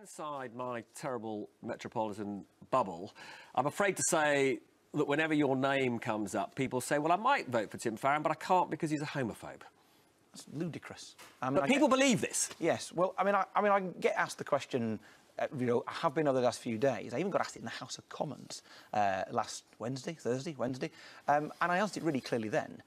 Inside my terrible metropolitan bubble, I'm afraid to say that whenever your name comes up, people say, well, I might vote for Tim Farron, but I can't because he's a homophobe. That's ludicrous. But people believe this. Yes. Well, I get asked the question, I have been over the last few days. I even got asked it in the House of Commons last Wednesday, and I answered it really clearly then.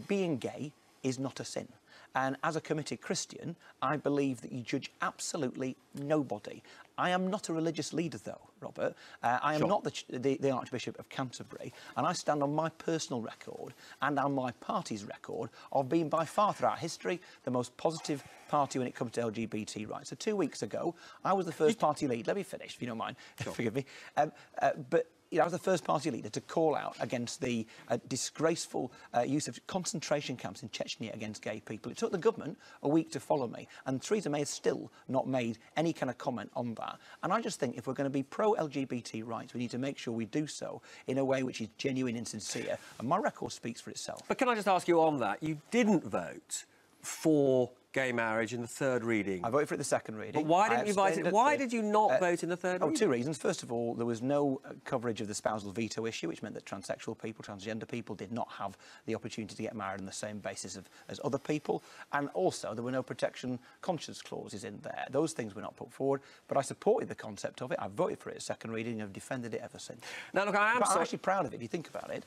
Being gay is not a sin. And as a committed Christian, I believe that you judge absolutely nobody. I am not a religious leader, though, Robert. I am not the Archbishop of Canterbury, and I stand on my personal record and on my party's record of being by far throughout history the most positive party when it comes to LGBT rights. So 2 weeks ago, I was the first party lead. Let me finish, if you don't mind. Sure. Forgive me. But I was the first party leader to call out against the disgraceful use of concentration camps in Chechnya against gay people. It took the government a week to follow me, and Theresa May has still not made any kind of comment on that. And I just think if we're going to be pro-LGBT rights, we need to make sure we do so in a way which is genuine and sincere. And my record speaks for itself. But can I just ask you on that? You didn't vote for gay marriage in the third reading. I voted for it in the second reading. But why didn't you vote? Why did you not vote in the third reading? 2 reasons. First of all, there was no coverage of the spousal veto issue, which meant that transsexual people, transgender people did not have the opportunity to get married on the same basis as other people. And also, there were no protection conscience clauses in there. Those things were not put forward. But I supported the concept of it. I voted for it at second reading and have defended it ever since. Now, look, I'm actually proud of it. If you think about it,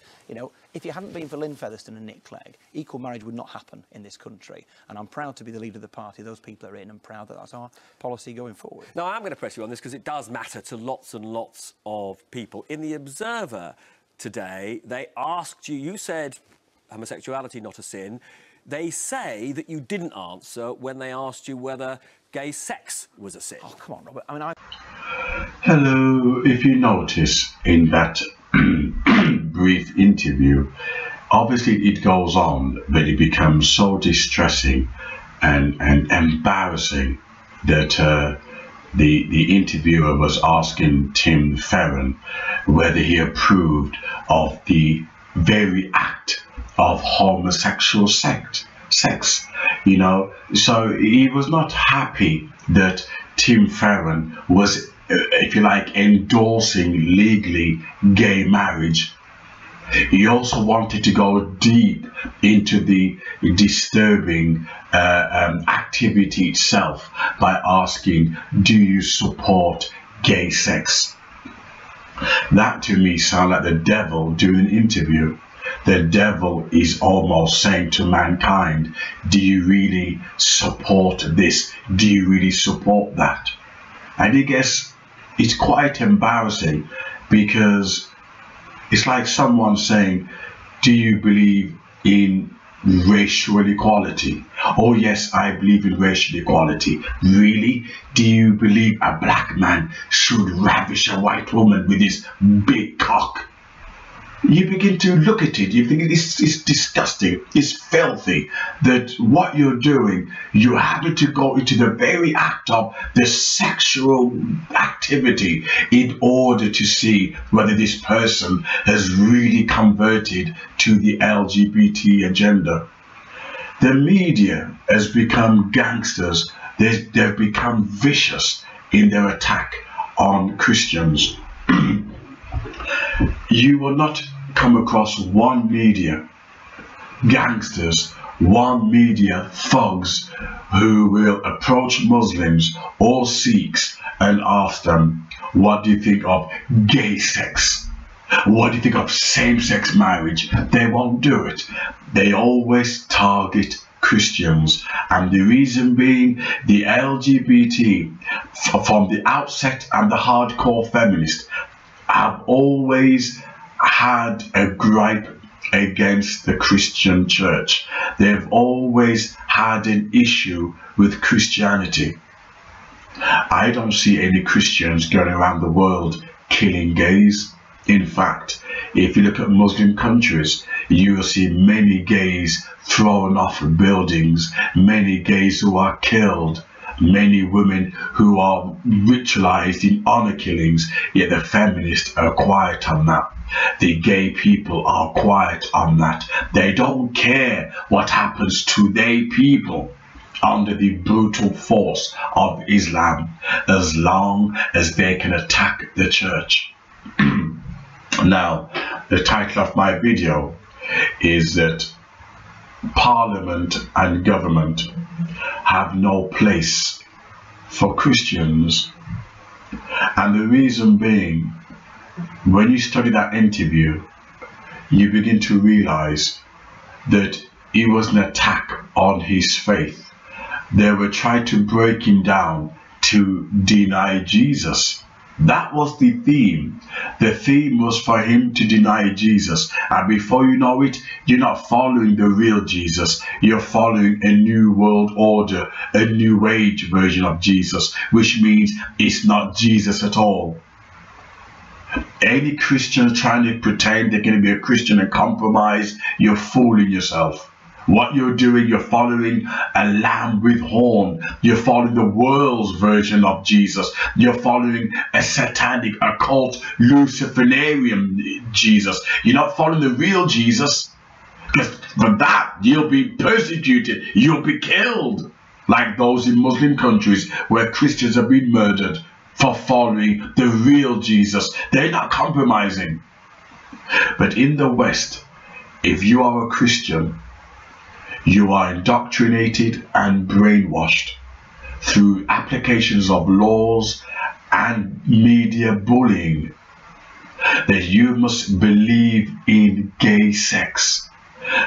if you hadn't been for Lynn Featherstone and Nick Clegg, equal marriage would not happen in this country. And I'm proud to be the leader of the party those people are in, and proud that that's our policy going forward. Now, I'm going to press you on this because it does matter to lots and lots of people. In The Observer today, they asked you, you said homosexuality not a sin. They say that you didn't answer when they asked you whether gay sex was a sin. Oh, come on, Robert. Hello. If you notice in that brief interview, obviously it goes on, but it becomes so distressing and embarrassing that the interviewer was asking Tim Farron whether he approved of the very act of homosexual sex. So he was not happy that Tim Farron was, if you like, endorsing legally gay marriage. He also wanted to go deep into the disturbing activity itself by asking, do you support gay sex? That to me sounds like the devil doing an interview. The devil is almost saying to mankind, do you really support this? Do you really support that? And I guess it's quite embarrassing because it's like someone saying, do you believe in racial equality? Oh yes, I believe in racial equality. Really? Do you believe a black man should ravish a white woman with his big cock? You begin to look at it, you think it's disgusting, it's filthy, that what you're doing, you happen to go into the very act of the sexual activity in order to see whether this person has really converted to the LGBT agenda. The media has become gangsters, they've become vicious in their attack on Christians. You will not come across one media gangsters, one media thugs who will approach Muslims or Sikhs and ask them, what do you think of gay sex? What do you think of same-sex marriage? They won't do it. They always target Christians, and the reason being the LGBT from the outset and the hardcore feminists have always had a gripe against the Christian church. They've always had an issue with Christianity. I don't see any Christians going around the world killing gays. In fact, if you look at Muslim countries, you will see many gays thrown off buildings, many gays who are killed, many women who are ritualized in honor killings, yet the feminists are quiet on that. The gay people are quiet on that. They don't care what happens to their people. under the brutal force of Islam as long as they can attack the church. Now, the title of my video is that Parliament and government have no place for Christians. And the reason being, when you study that interview, you begin to realize that it was an attack on his faith. They were trying to break him down to deny Jesus. That was the theme. The theme was for him to deny Jesus. And before you know it, you're not following the real Jesus. You're following a new world order, a new age version of Jesus, which means it's not Jesus at all. Any Christian trying to pretend they're going to be a Christian and compromise, you're fooling yourself. What you're doing, you're following a lamb with horn. You're following the world's version of Jesus. You're following a satanic, occult, Luciferian Jesus. You're not following the real Jesus. Because for that, you'll be persecuted. You'll be killed. Like those in Muslim countries where Christians have been murdered for following the real Jesus. They're not compromising. But in the West, if you are a Christian, you are indoctrinated and brainwashed through applications of laws and media bullying that you must believe in gay sex.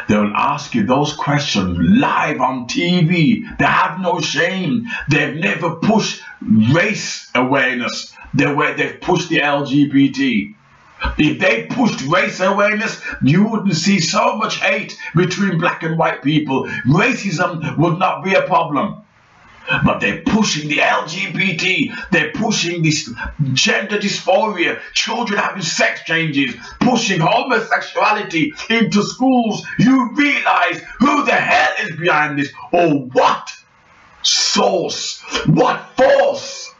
They'll ask you those questions live on TV. They have no shame. They've never pushed race awareness the way they've pushed the LGBT. If they pushed race awareness, you wouldn't see so much hate between black and white people. Racism would not be a problem. But they're pushing the LGBT, they're pushing this gender dysphoria, children having sex changes, pushing homosexuality into schools. You realize who the hell is behind this, or what source, what force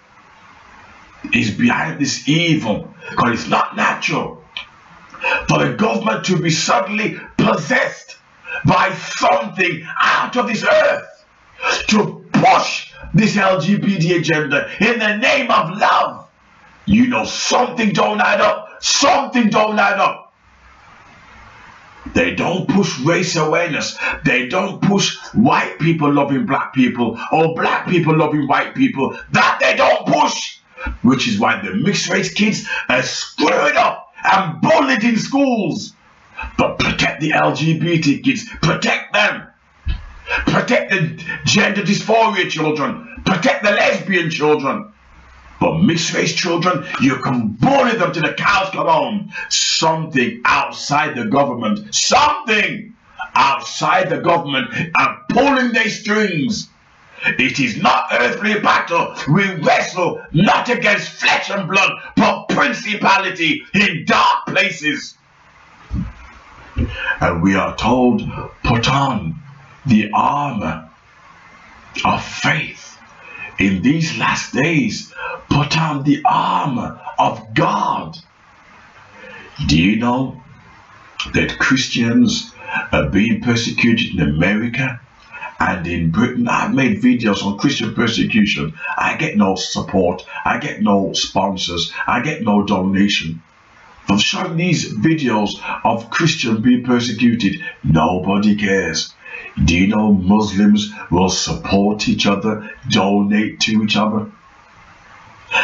is behind this evil. Because it's not natural for the government to be suddenly possessed by something out of this earth to push this LGBT agenda in the name of love. You know something don't add up. Something don't add up. They don't push race awareness. They don't push white people loving black people or black people loving white people. That they don't push. Which is why the mixed race kids are screwed up and bullied in schools. But protect the LGBT kids. Protect them. Protect the gender dysphoria children. Protect the lesbian children. But mixed race children, you can bully them till the cows come home. Something outside the government. Something outside the government are pulling their strings. It is not earthly battle. We wrestle not against flesh and blood, but principality in dark places. And we are told, put on the armor of faith. In these last days, put on the armor of God. Do you know that Christians are being persecuted in America? And in Britain? I've made videos on Christian persecution. I get no support. I get no sponsors. I get no donation. For showing these videos of Christians being persecuted, nobody cares. Do you know Muslims will support each other, donate to each other?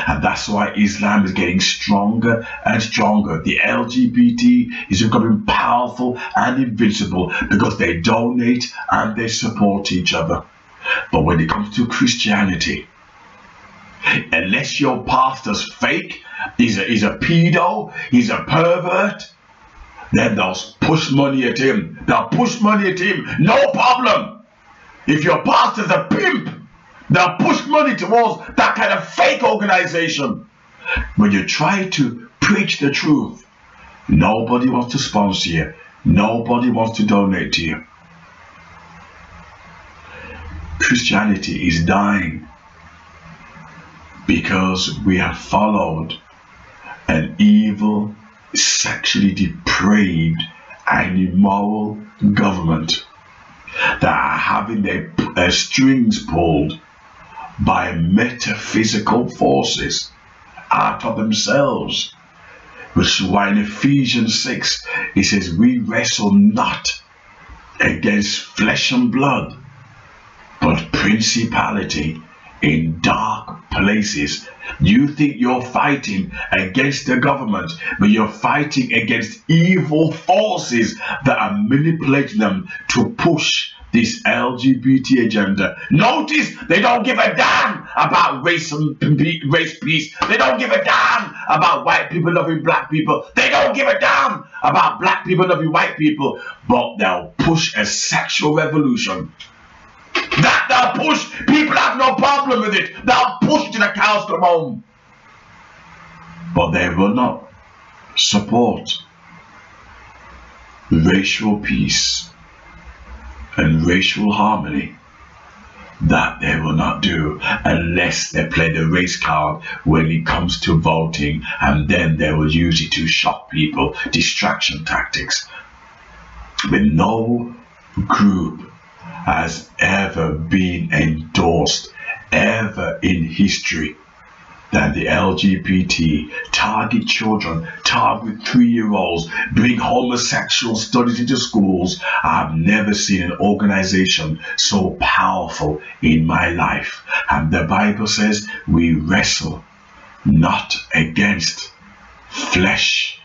And that's why Islam is getting stronger and stronger. The LGBT is becoming powerful and invincible because they donate and they support each other. But when it comes to Christianity, unless your pastor's fake, he's a pedo, he's a pervert, then they'll push money at him. They'll push money at him, no problem. If your pastor's a pimp, they'll push money towards that kind of fake organization. When you try to preach the truth, nobody wants to sponsor you. Nobody wants to donate to you. Christianity is dying because we have followed an evil, sexually depraved and immoral government. that are having their strings pulled by metaphysical forces out of themselves. Which is why in Ephesians 6 it says, we wrestle not against flesh and blood, but principality in dark places. You think you're fighting against the government, but you're fighting against evil forces that are manipulating them to push this LGBT agenda. Notice they don't give a damn about race peace. They don't give a damn about white people loving black people. They don't give a damn about black people loving white people. But they'll push a sexual revolution. That they'll push. People have no problem with it. They'll push till the cows come home. But they will not support racial peace and racial harmony. That they will not do unless they play the race card when it comes to voting, and then they will use it to shock people, distraction tactics. But no group has ever been endorsed ever in history than the LGBT. Target children, target 3-year-olds, bring homosexual studies into schools. I've never seen an organization so powerful in my life. And the Bible says we wrestle not against flesh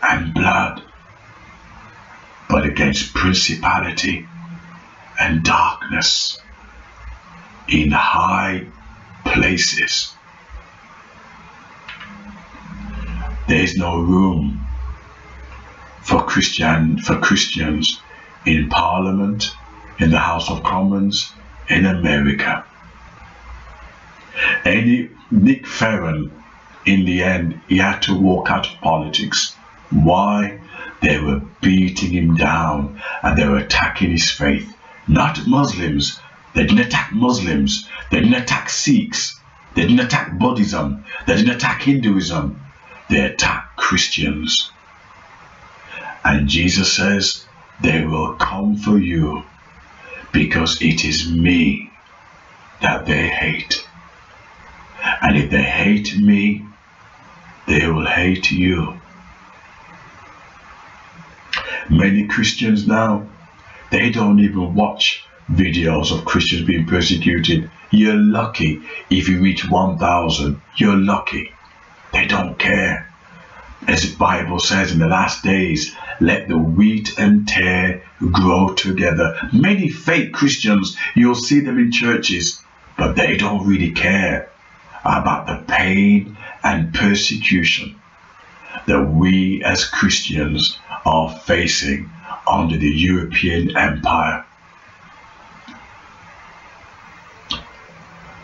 and blood, but against principality and darkness in high places. There is no room for Christians in Parliament, in the House of Commons, in America. Nick Ferran, in the end, he had to walk out of politics. Why? They were beating him down and they were attacking his faith. Not Muslims. They didn't attack Muslims. They didn't attack Sikhs. They didn't attack Buddhism. They didn't attack Hinduism. They attacked Christians. And Jesus says, they will come for you because it is me that they hate. And if they hate me, they will hate you. Many Christians now, they don't even watch videos of Christians being persecuted. You're lucky if you reach 1,000. You're lucky. They don't care. As the Bible says, in the last days, let the wheat and tare grow together. Many fake Christians, you'll see them in churches, but they don't really care about the pain and persecution that we as Christians are facing under the European Empire.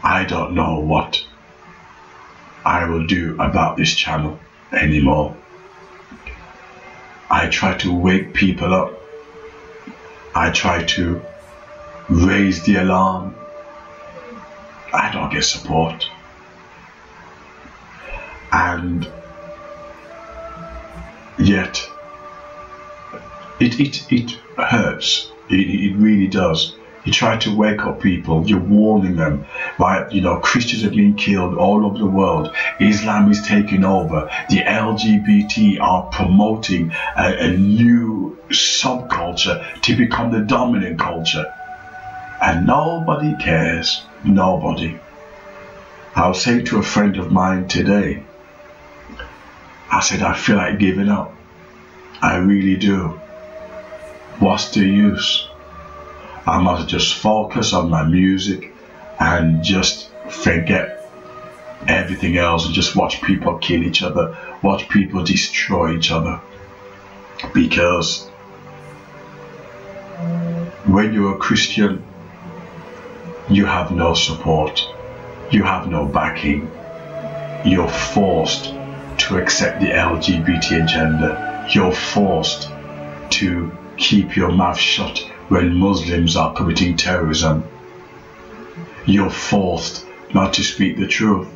I don't know what I will do about this channel anymore. I try to wake people up. I try to raise the alarm. I don't get support. And yet it hurts. It really does. You try to wake up people, you're warning them, right? You know, Christians are being killed all over the world. Islam is taking over. The LGBT are promoting a new subculture to become the dominant culture. And nobody cares. Nobody. I was saying to a friend of mine today, I said, I feel like giving up. I really do. What's the use? I must just focus on my music and just forget everything else and just watch people kill each other, watch people destroy each other. Because when you're a Christian, you have no support, you have no backing. You're forced to accept the LGBT agenda. You're forced to keep your mouth shut when Muslims are committing terrorism. You're forced not to speak the truth.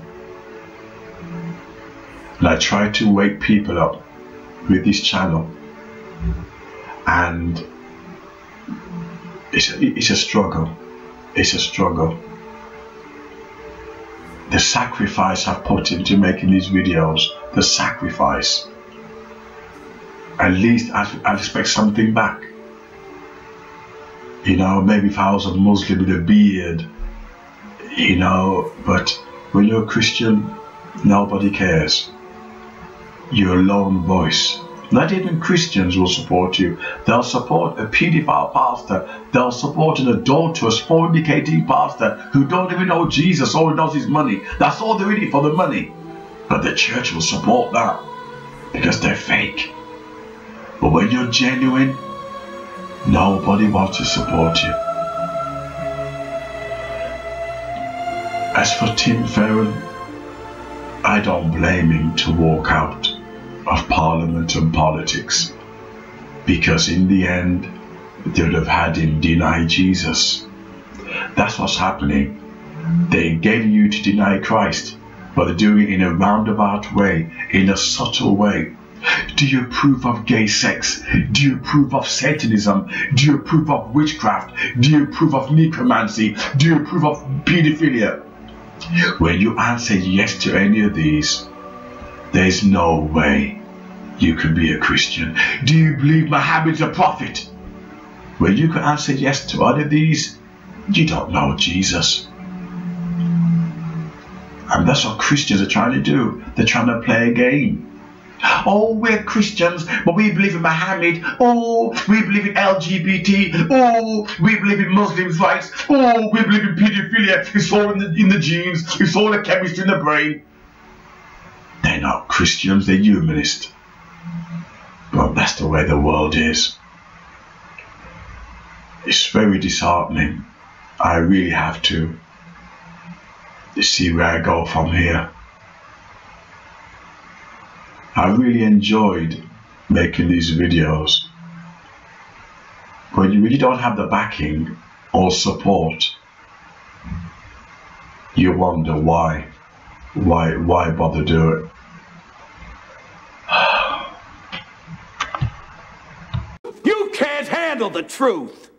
And I try to wake people up with this channel, and It's a struggle. It's a struggle. The sacrifice I've put into making these videos, the sacrifice. At least I'd expect something back. You know, maybe if I was a Muslim with a beard, you know, but when you're a Christian, nobody cares. You're a lone voice. Not even Christians will support you. They'll support a paedophile pastor. They'll support an adulterous, fornicating pastor who don't even know Jesus, all he knows is money. That's all they're in it for, the money. But the church will support that because they're fake. But when you're genuine, nobody wants to support you. As for Tim Farron, I don't blame him to walk out of Parliament and politics, because in the end they would have had him deny Jesus. That's what's happening. They're getting you to deny Christ, but they're doing it in a roundabout way, in a subtle way. Do you approve of gay sex? Do you approve of Satanism? Do you approve of witchcraft? Do you approve of necromancy? Do you approve of pedophilia? When you answer yes to any of these, there's no way you can be a Christian. Do you believe Muhammad's a prophet? When you can answer yes to all of these, you don't know Jesus. And that's what Christians are trying to do. They're trying to play a game. Oh, we're Christians, but we believe in Muhammad. Oh, we believe in LGBT. Oh, we believe in Muslims' rights. Oh, we believe in pedophilia. It's all in the genes. It's all the chemistry in the brain. They're not Christians, they're humanists. But that's the way the world is. It's very disheartening. I really have to see where I go from here. I really enjoyed making these videos. When you really don't have the backing or support, you wonder why bother do it? You can't handle the truth.